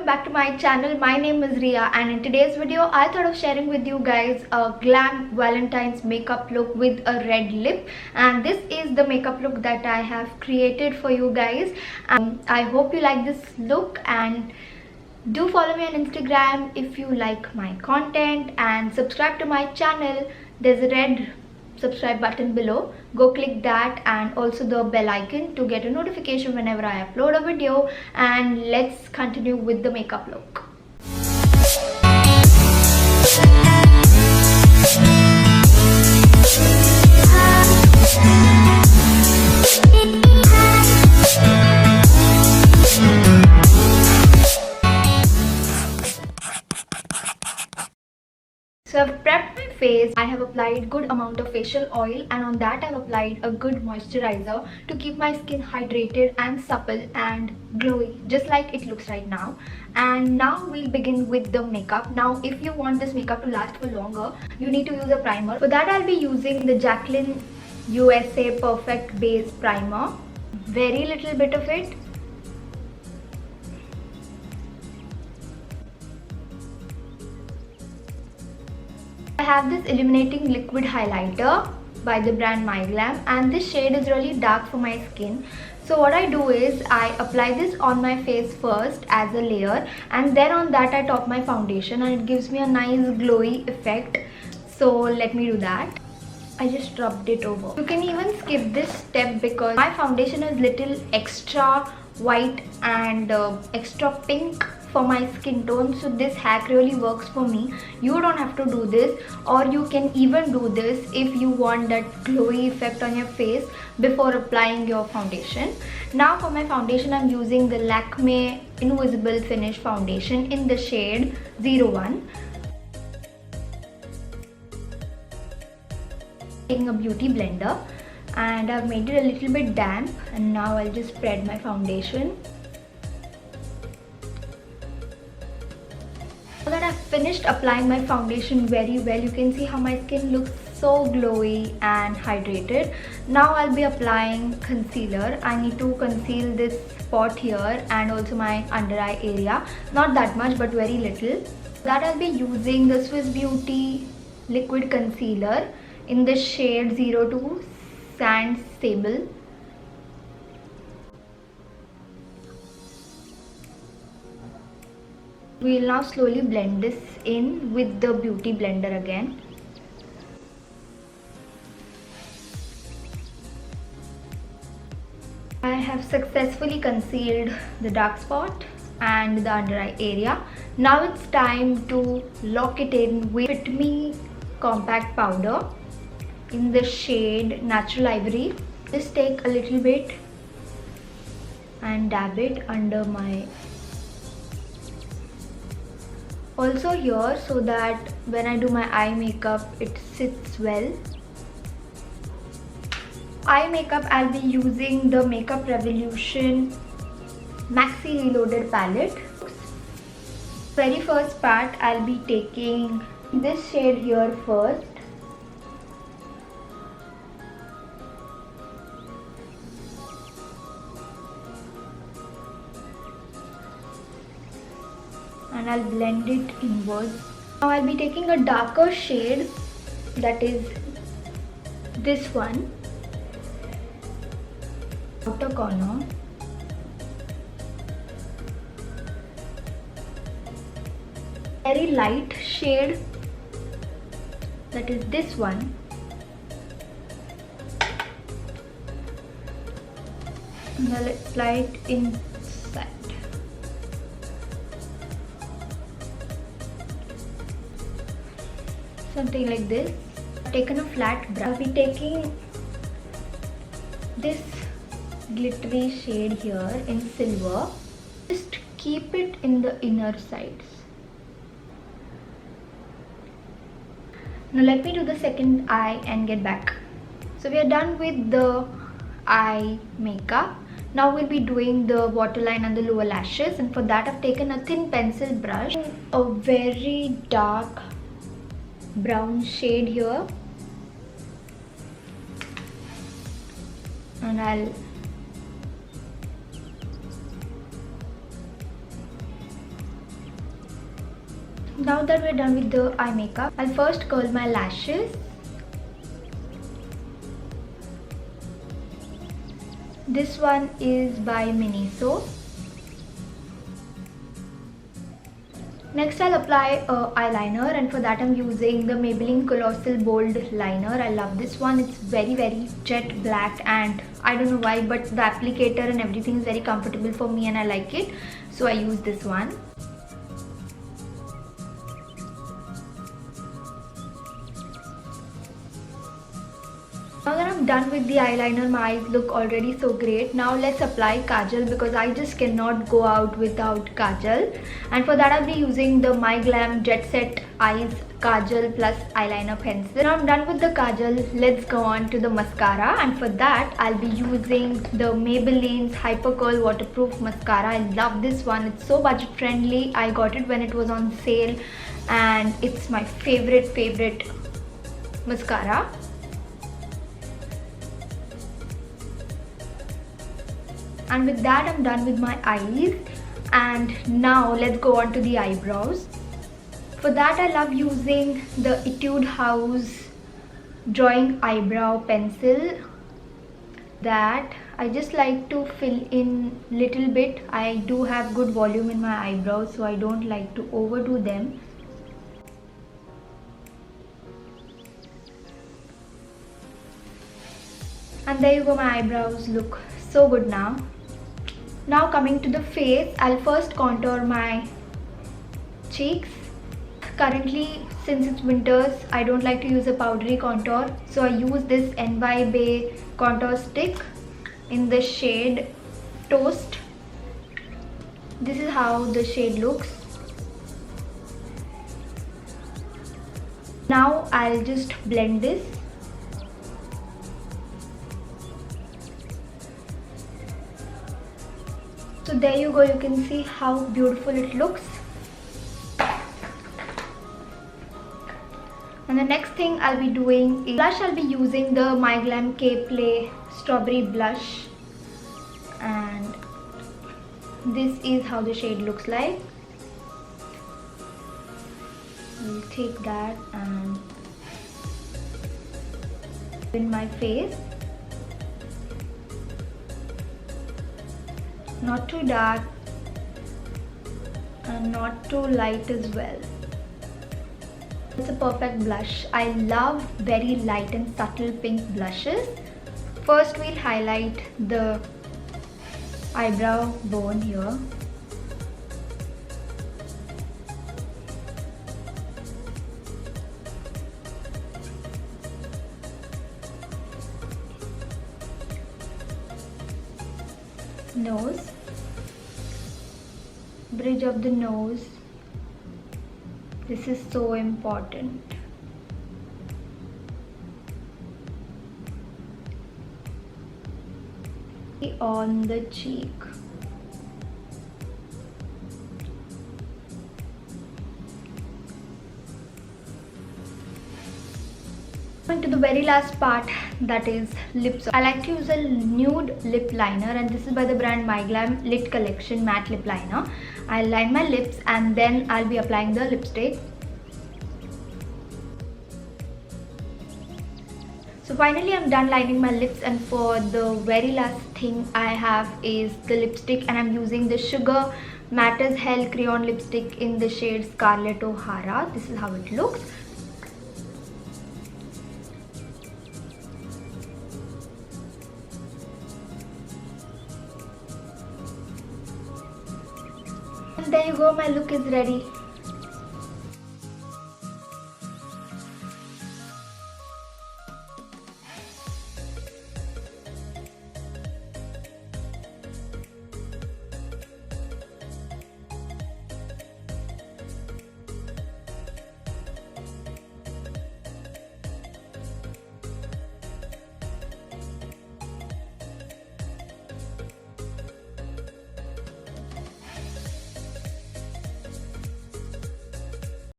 welcome back to my channel. My name is Rhea, and in today's video I thought of sharing with you guys a glam Valentine's makeup look with a red lip, and this is the makeup look that I have created for you guys. I hope you like this look, and do follow me on Instagram if you like my content, and subscribe to my channel. There's a red subscribe button below. Go click that, and also the bell icon to get a notification whenever I upload a video. And let's continue with the makeup look. So I've prepped my face. I have applied good amount of facial oil, and on that I've applied a good moisturizer to keep my skin hydrated and supple and glowy, just like it looks right now. And now we'll begin with the makeup. Now if you want this makeup to last for longer, you need to use a primer. For that I'll be using the Jaclyn USA Perfect Base Primer. Very little bit of it. I have this illuminating liquid highlighter by the brand My Glam, and this shade is really dark for my skin. So what I do is I apply this on my face first as a layer, and then on that I top my foundation, and it gives me a nice glowy effect. So let me do that. I just rubbed it over. You can even skip this step because my foundation is little extra white and extra pink for my skin tone, so this hack really works for me. You don't have to do this, or you can even do this if you want that glowy effect on your face before applying your foundation. Now for my foundation, I'm using the Lakme Invisible Finish Foundation in the shade 01. Taking a beauty blender, and I've made it a little bit damp, and now I'll just spread my foundation. Now that I've finished applying my foundation very well, you can see how my skin looks so glowy and hydrated. Now I'll be applying concealer. I need to conceal this spot here and also my under eye area. Not that much, but very little. That I'll be using the Swiss Beauty liquid concealer in the shade 02 Sand Sable. We'll now slowly blend this in with the beauty blender again. I have successfully concealed the dark spot and the under eye area. Now it's time to lock it in with Fit Me Compact Powder in the shade Natural Ivory. Just take a little bit and dab it under my also here, so that when I do my eye makeup it sits well. Eye makeup, I'll be using the Makeup Revolution Maxi Reloaded palette. Very first part, I'll be taking this shade here first. And I'll blend it inwards. Now I'll be taking a darker shade, that is this one, outer corner. Very light shade, that is this one. And I'll apply it inside. Something like this. I've taken a flat brush. I'll be taking this glittery shade here in silver. Just keep it in the inner sides. Now let me do the second eye and get back. So we are done with the eye makeup. Now we'll be doing the waterline and the lower lashes, and for that I've taken a thin pencil brush, a very dark brown shade here, and I'll Now that we're done with the eye makeup, I'll first curl my lashes. This one is by Miniso. Next I'll apply eyeliner, and for that I'm using the Maybelline Colossal Bold Liner. I love this one. It's very jet black, and I don't know why, but the applicator and everything is very comfortable for me and I like it. So I use this one. Now that I'm done with the eyeliner, my eyes look already so great. Now let's apply kajal, because I just cannot go out without kajal. And for that I'll be using the My Glam Jet Set Eyes Kajal plus eyeliner pencil. Now I'm done with the kajal, let's go on to the mascara. And for that I'll be using the Maybelline's Hyper Curl Waterproof Mascara. I love this one. It's so budget friendly. I got it when it was on sale and it's my favorite mascara. And with that I'm done with my eyes, and now let's go on to the eyebrows. For that I love using the Etude House drawing eyebrow pencil. That I just like to fill in little bit. I do have good volume in my eyebrows, so I don't like to overdo them. And there you go, my eyebrows look so good now. Now coming to the face, I'll first contour my cheeks. Currently, since it's winters, I don't like to use a powdery contour, so I use this NY Bay contour stick in the shade Toast. This is how the shade looks. Now I'll just blend this. So there you go, you can see how beautiful it looks. And the next thing I'll be doing is blush. I'll be using the My Glam K Play Strawberry Blush, and this is how the shade looks like. I'll take that and in my face. Not too dark and not too light as well. It's a perfect blush. I love very light and subtle pink blushes. First we'll highlight the eyebrow bone here. Nose, bridge of the nose. This is so important. On the cheek. To the very last part, that is lips. I like to use a nude lip liner, and this is by the brand My Glam Lit Collection Matte Lip Liner. I'll line my lips and then I'll be applying the lipstick. So finally I'm done lining my lips, and for the very last thing I have is the lipstick, and I'm using the Sugar Matte as Hell Crayon lipstick in the shade Scarlet O'Hara. This is how it looks. And there you go, my look is ready.